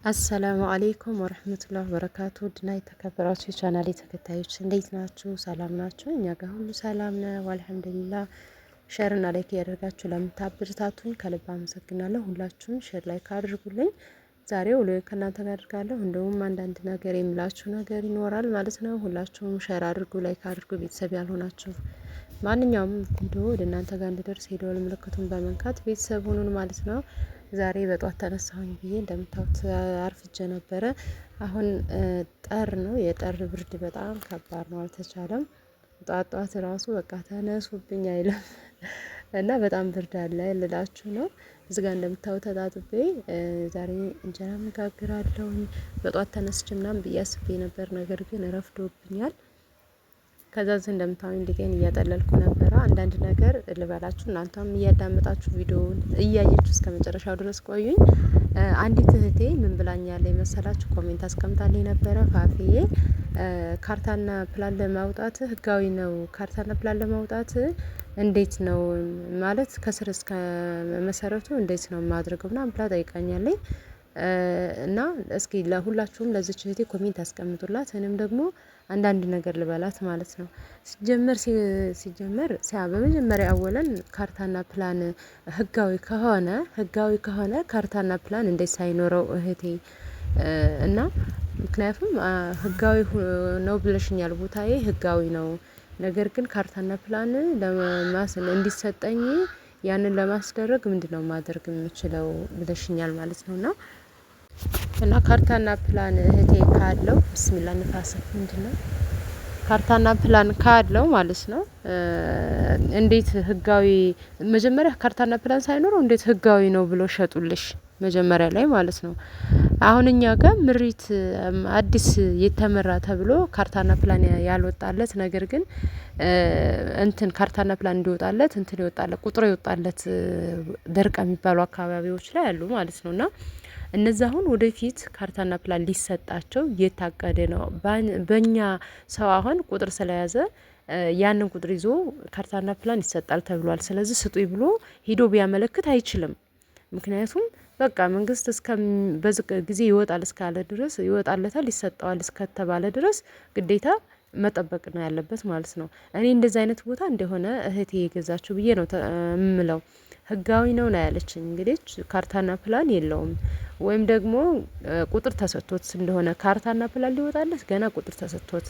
አሰላሙ አሌይኩም ወረህመቱላሂ ወበረካቱ ድና የተከበራችሁ የቻናሌ ተከታዮች እንዴት ናችሁ? ሰላም ናችሁ? እኛ ጋር ሁሉ ሰላም ነው አልሐምዱሊላህ። ሼር እና ላይክ ያደርጋችሁ ለምታበረታቱኝ ከልብ አመሰግናለሁ። ሁላችሁም ሼር ላይክ አድርጉልኝ። ዛሬ ውሎ ከእናንተ ጋር አድርጋለሁ። እንደውም አንዳንድ ነገር የምላችሁ ነገር ይኖራል ማለት ነው። ሁላችሁም ሼር አድርጉ፣ ላይክ አድርጉ። ቤተሰብ ያልሆናችሁ ማንኛውም ቪዲዮ ወደ እናንተ ጋር እንዲደርስ የደወል ምልክቱን በመንካት ቤተሰብ ሁኑን ማለት ነው። ዛሬ በጧት ተነሳሁኝ ብዬ እንደምታዩት አርፍጄ ነበረ። አሁን ጠር ነው፣ የጠር ብርድ በጣም ከባድ ነው፣ አልተቻለም። ጧት ራሱ በቃ ተነሱብኝ አይልም እና በጣም ብርድ አለ ልላችሁ ነው። እዚህ ጋር እንደምታዩት ተጣጥቤ ዛሬ እንጀራ መጋግራለሁኝ። በጧት ተነስቼ ምናምን ብዬ አስቤ ነበር፣ ነገር ግን ረፍዶብኛል። ከዛ እንደምታዩኝ ሊገኝ እያጠለልኩ ነበረ። አንዳንድ ነገር ልበላችሁ፣ እናንተም እያዳመጣችሁ ቪዲዮውን እያያችሁ እስከ መጨረሻው ድረስ ቆዩኝ። አንዲት እህቴ ምን ብላኛለች መሰላችሁ? ኮሜንት አስቀምጣልኝ ነበረ። ፋፊዬ ካርታና ፕላን ለማውጣት ህጋዊ ነው? ካርታና ፕላን ለማውጣት እንዴት ነው ማለት ከስር እስከ መሰረቱ እንዴት ነው ማድረገው ምናምን ብላ ጠይቃኛለች። እና እስኪ ለሁላችሁም ለዚች እህቴ ኮሜንት አስቀምጡላት። እኔም ደግሞ አንዳንድ ነገር ልበላት ማለት ነው። ሲጀመር በመጀመሪያ አወለን ካርታና ፕላን ህጋዊ ከሆነ ካርታና ፕላን እንዴት ሳይኖረው እህቴ እና ምክንያቱም ህጋዊ ነው ብለሽኛል፣ ቦታዬ ህጋዊ ነው። ነገር ግን ካርታና ፕላን እንዲሰጠኝ ያንን ለማስደረግ ምንድነው ማድረግ የምችለው ብለሽኛል ማለት ነውና እና ካርታና ፕላን እህቴ ካለው ብስሚላ ንፋስ ምንድነው ካርታና ፕላን ካለው ማለት ነው። እንዴት ህጋዊ መጀመሪያ ካርታና ፕላን ሳይኖረው እንዴት ህጋዊ ነው ብሎ ሸጡልሽ መጀመሪያ ላይ ማለት ነው። አሁን እኛ ጋር ምሪት አዲስ የተመራ ተብሎ ካርታና ፕላን ያልወጣለት ነገር ግን እንትን ካርታና ፕላን እንዲወጣለት እንትን ይወጣለት ቁጥር ይወጣለት ደርቃ የሚባሉ አካባቢዎች ላይ አሉ ማለት ነውና እነዛ አሁን ወደፊት ካርታና ፕላን ሊሰጣቸው የታቀደ ነው። በእኛ ሰው አሁን ቁጥር ስለያዘ ያንን ቁጥር ይዞ ካርታና ፕላን ይሰጣል ተብሏል። ስለዚህ ስጡኝ ብሎ ሂዶ ቢያመለክት አይችልም። ምክንያቱም በቃ መንግስት በዚህ ጊዜ ይወጣል እስካለ ድረስ ይወጣለታል፣ ይሰጠዋል እስከተባለ ድረስ ግዴታ መጠበቅ ነው ያለበት ማለት ነው። እኔ እንደዚህ አይነት ቦታ እንደሆነ እህቴ የገዛችሁ ብዬ ነው የምለው። ህጋዊ ነው ያለችኝ። እንግዲህ ካርታና ፕላን የለውም ወይም ደግሞ ቁጥር ተሰጥቶት እንደሆነ ካርታና ፕላን ሊወጣለት ገና ቁጥር ተሰጥቶት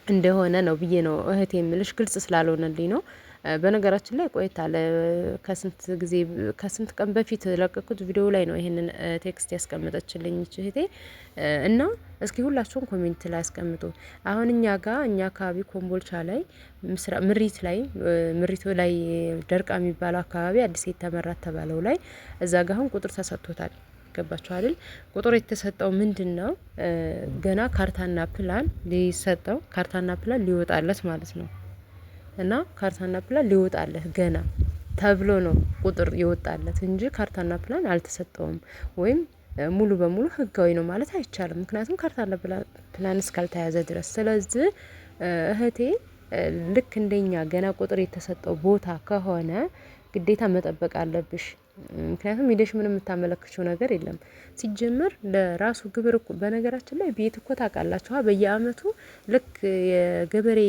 እንደሆነ ነው ብዬ ነው እህቴ የምልሽ። ግልጽ ስላልሆነልኝ ነው። በነገራችን ላይ ቆይታለ ከስንት ቀን በፊት ለቀቁት ቪዲዮ ላይ ነው ይሄንን ቴክስት ያስቀመጠችልኝ እህቴ። እና እስኪ ሁላችሁም ኮሜንት ላይ አስቀምጡ። አሁን እኛ አካባቢ ኮምቦልቻ ላይ ምሪቱ ላይ ደርቃ የሚባለው አካባቢ አዲስ የተመራ ተባለው ላይ እዛ ጋር አሁን ቁጥር ተሰጥቶታል። ገባችሁ አይደል? ቁጥር የተሰጠው ምንድነው? ገና ካርታና ፕላን ሊሰጠው ካርታና ፕላን ሊወጣለት ማለት ነው። እና ካርታና ፕላን ሊወጣለት ገና ተብሎ ነው ቁጥር ይወጣለት እንጂ ካርታና ፕላን አልተሰጠውም። ወይም ሙሉ በሙሉ ህጋዊ ነው ማለት አይቻልም። ምክንያቱም ካርታና ፕላን እስካልተያዘ ድረስ። ስለዚህ እህቴ ልክ እንደኛ ገና ቁጥር የተሰጠው ቦታ ከሆነ ግዴታ መጠበቅ አለብሽ። ምክንያቱም ሄደሽ ምንም የምታመለክችው ነገር የለም። ሲጀመር ለራሱ ግብር እኮ በነገራችን ላይ ቤት እኮ ታውቃላችሁ በየአመቱ ልክ የገበሬ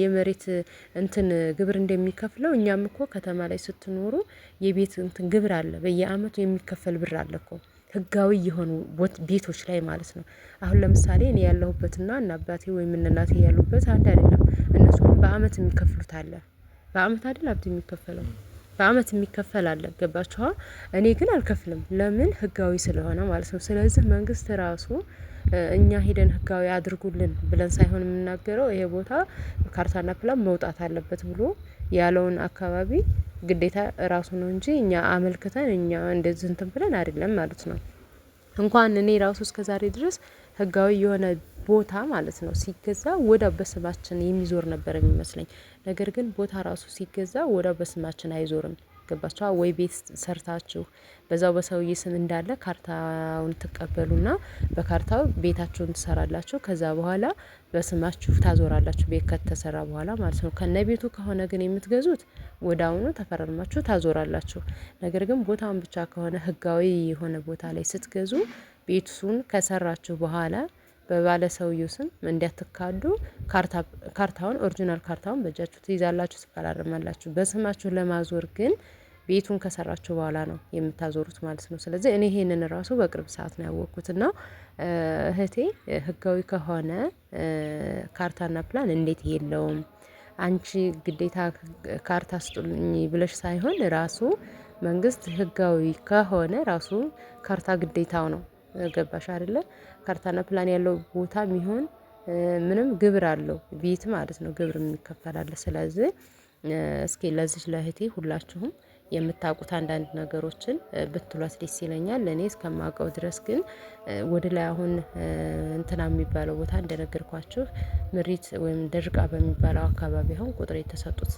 የመሬት እንትን ግብር እንደሚከፍለው እኛም እኮ ከተማ ላይ ስትኖሩ የቤት እንትን ግብር አለ፣ በየአመቱ የሚከፈል ብር አለ እኮ ህጋዊ የሆኑ ቤቶች ላይ ማለት ነው። አሁን ለምሳሌ እኔ ያለሁበትና እና አባቴ ወይም እናቴ ያሉበት አንድ አይደለም። እነሱ በአመት የሚከፍሉት አለ። በአመት አይደል ሀብት የሚከፈለው በአመት የሚከፈል አለ። ገባችኋ? እኔ ግን አልከፍልም። ለምን? ህጋዊ ስለሆነ ማለት ነው። ስለዚህ መንግስት ራሱ እኛ ሄደን ህጋዊ አድርጉልን ብለን ሳይሆን የምናገረው ይሄ ቦታ ካርታና ፕላን መውጣት አለበት ብሎ ያለውን አካባቢ ግዴታ ራሱ ነው እንጂ እኛ አመልክተን እኛ እንደዚህ እንትን ብለን አይደለም ማለት ነው። እንኳን እኔ ራሱ እስከዛሬ ድረስ ህጋዊ የሆነ ቦታ ማለት ነው ሲገዛ ወዳው በስማችን የሚዞር ነበር የሚመስለኝ። ነገር ግን ቦታ ራሱ ሲገዛ ወዳው በስማችን አይዞርም። ገባችሁ? ወይ ቤት ሰርታችሁ በዛው በሰውዬ ስም እንዳለ ካርታውን ትቀበሉና በካርታው ቤታችሁን ትሰራላችሁ። ከዛ በኋላ በስማችሁ ታዞራላችሁ፣ ቤት ከተሰራ በኋላ ማለት ነው። ከነ ቤቱ ከሆነ ግን የምትገዙት ወዳውኑ ተፈራርማችሁ ታዞራላችሁ። ነገር ግን ቦታውን ብቻ ከሆነ ህጋዊ የሆነ ቦታ ላይ ስትገዙ ቤቱን ከሰራችሁ በኋላ በባለ ሰውየው ስም እንዲያትካዱ ካርታውን ኦሪጂናል ካርታውን በእጃችሁ ትይዛላችሁ፣ ትፈራረማላችሁ። በስማችሁ ለማዞር ግን ቤቱን ከሰራችሁ በኋላ ነው የምታዞሩት ማለት ነው። ስለዚህ እኔ ይሄንን ራሱ በቅርብ ሰዓት ነው ያወቅኩትና እህቴ ህጋዊ ከሆነ ካርታና ፕላን እንዴት የለውም አንቺ ግዴታ ካርታ ስጡልኝ ብለሽ ሳይሆን ራሱ መንግስት ህጋዊ ከሆነ ራሱ ካርታ ግዴታው ነው። ገባሽ አይደለ? ካርታና ፕላን ያለው ቦታ የሚሆን ምንም ግብር አለው ቤት ማለት ነው። ግብር የሚከፈል አለ። ስለዚህ እስኪ ለዚህ ለእህቴ ሁላችሁም የምታውቁት አንዳንድ ነገሮችን ብትሏት ደስ ይለኛል። እኔ እስከማውቀው ድረስ ግን ወደ ላይ አሁን እንትና የሚባለው ቦታ እንደነገርኳችሁ ምሪት ወይም ደርቃ በሚባለው አካባቢ አሁን ቁጥር የተሰጡት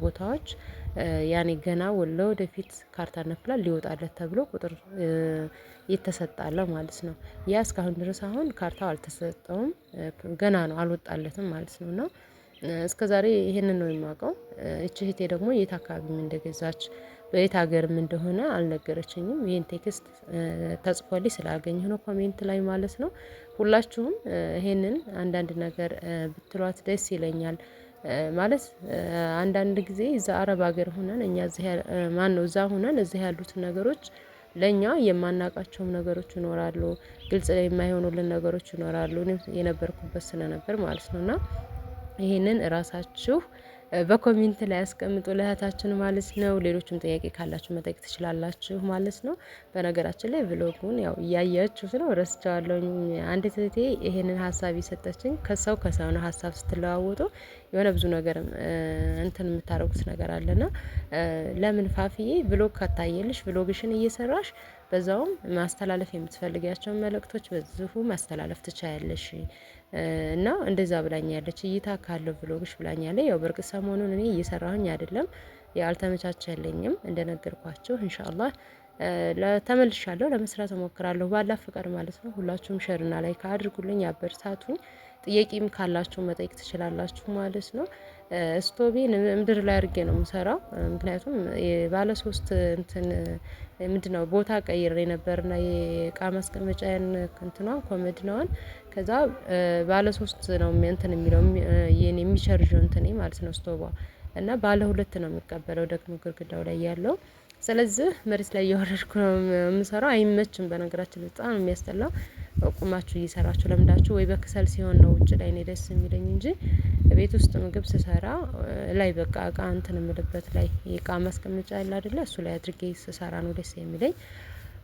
ቦታዎች ያኔ ገና ለወደፊት ካርታና ፕላን ሊወጣለት ተብሎ ቁጥር የተሰጣለ ማለት ነው። ያ እስካሁን ድረስ አሁን ካርታው አልተሰጠውም፣ ገና ነው አልወጣለትም ማለት ነው። እና እስከ ዛሬ ይሄንን ነው የማውቀው። እቺ እህቴ ደግሞ የት አካባቢም እንደገዛች በየት ሀገርም እንደሆነ አልነገረችኝም። ይሄን ቴክስት ተጽፎልኝ ስላገኘሁ ነው ኮሜንት ላይ ማለት ነው። ሁላችሁም ይሄንን አንዳንድ ነገር ብትሏት ደስ ይለኛል። ማለት አንዳንድ ጊዜ እዛ አረብ ሀገር ሆነን እኛ እዚህ ማነው እዛ ሆነን እዚህ ያሉት ነገሮች ለኛ የማናውቃቸውም ነገሮች ይኖራሉ። ግልጽ ላይ የማይሆኑልን ነገሮች ይኖራሉ። እኔም የነበርኩበት ስለነበር ማለት ነውና ይሄንን እራሳችሁ በኮሜንት ላይ ያስቀምጡ ለእህታችን ማለት ነው። ሌሎችም ጥያቄ ካላችሁ መጠየቅ ትችላላችሁ ማለት ነው። በነገራችን ላይ ብሎጉን ያው እያያችሁት ነው፣ ረስቸዋለሁ። አንድ እህቴ ይሄንን ሀሳብ የሰጠችኝ ከሰው ነው ሀሳብ ስትለዋወጡ የሆነ ብዙ ነገር እንትን የምታደርጉት ነገር አለና ለምን ፋፍዬ ብሎግ ካታየልሽ ብሎግሽን እየሰራሽ በዛውም ማስተላለፍ የምትፈልጊያቸውን መልእክቶች በዚሁ ማስተላለፍ ትቻያለሽ እና እንደዛ ብላኛለች። እይታ ካለው ብሎግሽ ብላኛለች። ያው በርግጥ ሰሞኑን እኔ እየሰራሁኝ አይደለም፣ ያልተመቻቸልኝም እንደነገርኳችሁ ኢንሻአላህ ተመልሻለሁ፣ ለመስራት እሞክራለሁ ባላ ፍቃድ ማለት ነው። ሁላችሁም ሸርና ላይክ አድርጉልኝ፣ አበርታቱኝ። ጥያቄም ካላችሁ መጠየቅ ትችላላችሁ ማለት ነው። ስቶቤን ምድር ላይ አድርጌ ነው የምሰራው። ምክንያቱም ባለ ሶስት እንትን ምንድነው ቦታ ቀይሬ ነበርና የእቃ ማስቀመጫን እንትኗን ኮመድናዋን ከዛ ባለ ሶስት ነው እንትን የሚለው የሚቸርጀው እንትን ማለት ነው ስቶባ እና ባለ ሁለት ነው የሚቀበለው ደግሞ ግርግዳው ላይ ያለው። ስለዚህ መሬት ላይ እያወረድኩ ነው የምሰራው። አይመችም በነገራችን በጣም ነው የሚያስጠላው። ቁማችሁ እየሰራችሁ ለምዳችሁ ወይ በክሰል ሲሆን ነው ውጭ ላይ ነው ደስ የሚለኝ እንጂ ቤት ውስጥ ምግብ ስሰራ ላይ በቃ እቃ እንትን የምልበት ላይ የእቃ ማስቀመጫ ያለ አይደለ እሱ ላይ አድርጌ ስሰራ ነው ደስ የሚለኝ።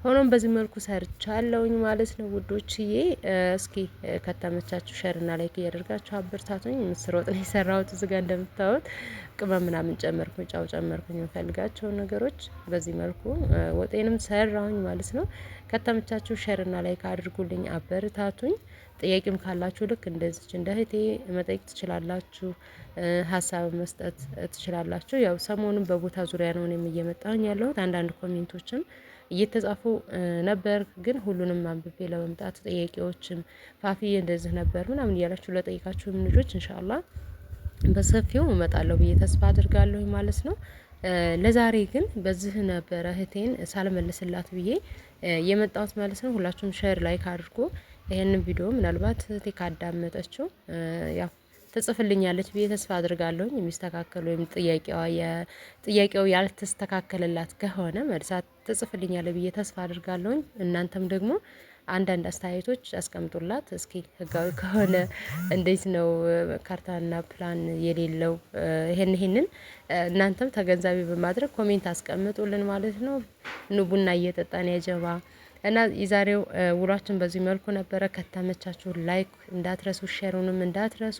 ሆኖም በዚህ መልኩ ሰርቻለሁኝ ማለት ነው ውዶችዬ። እስኪ ከተመቻችሁ ሸርና ላይክ እያደርጋችሁ አበርታቱኝ። ምስር ወጥ ነው የሰራሁት እዚህ ጋር እንደምታዩት ቅመም ምናምን ጨመርኩኝ፣ ጫው ጨመርኩኝ፣ የምፈልጋቸውን ነገሮች በዚህ መልኩ ወጤንም ሰራሁኝ ማለት ነው። ከተመቻችሁ ሸርና ላይክ አድርጉልኝ፣ አበርታቱኝ። ጥያቄም ካላችሁ ልክ እንደዚች እንደ እህቴ መጠየቅ ትችላላችሁ፣ ሀሳብ መስጠት ትችላላችሁ። ያው ሰሞኑን በቦታ ዙሪያ ነው እኔም እየመጣሁኝ ያለሁት። አንዳንድ ኮሜንቶችም እየተጻፉ ነበር፣ ግን ሁሉንም አንብቤ ለመምጣት ጥያቄዎችም ፋፊዬ እንደዚህ ነበር ምናምን እያላችሁ ለጠይቃችሁም ልጆች ኢንሻአላህ በሰፊው እመጣለሁ ብዬ ተስፋ አድርጋለሁ ማለት ነው። ለዛሬ ግን በዚህ ነበረ እህቴን ሳልመልስላት ብዬ የመጣሁት ማለት ነው። ሁላችሁም ሼር ላይክ አድርጎ ይሄንን ቪዲዮ ምናልባት እህቴ ካዳመጠችው ያው ትጽፍልኛለች ብዬ ተስፋ አድርጋለሁኝ። የሚስተካከል ወይም ጥያቄው ያልተስተካከለላት ከሆነ መልሳት ትጽፍልኛለች ብዬ ተስፋ አድርጋለሁኝ። እናንተም ደግሞ አንዳንድ አስተያየቶች አስቀምጡላት እስኪ ህጋዊ ከሆነ እንዴት ነው ካርታና ፕላን የሌለው? ይሄንን እናንተም ተገንዛቢ በማድረግ ኮሜንት አስቀምጡልን ማለት ነው። ኑ ቡና እየጠጣን ያጀባ እና የዛሬው ውሏችን በዚህ መልኩ ነበረ። ከተመቻችሁ ላይክ እንዳትረሱ፣ ሼሩንም እንዳትረሱ፣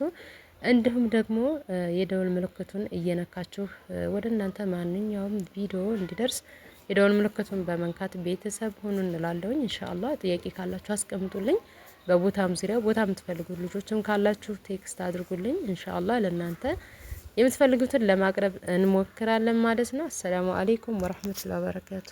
እንዲሁም ደግሞ የደወል ምልክቱን እየነካችሁ ወደ እናንተ ማንኛውም ቪዲዮ እንዲደርስ የደወል ምልክቱን በመንካት ቤተሰብ ሁኑ እንላለሁኝ። ኢንሻአላህ ጥያቄ ካላችሁ አስቀምጡልኝ። በቦታም ዙሪያ ቦታ የምትፈልጉ ልጆችም ካላችሁ ቴክስት አድርጉልኝ። ኢንሻአላህ ለእናንተ የምትፈልጉትን ለማቅረብ እንሞክራለን ማለት ነው። አሰላሙ አለይኩም ወራህመቱላሂ ወበረካቱ።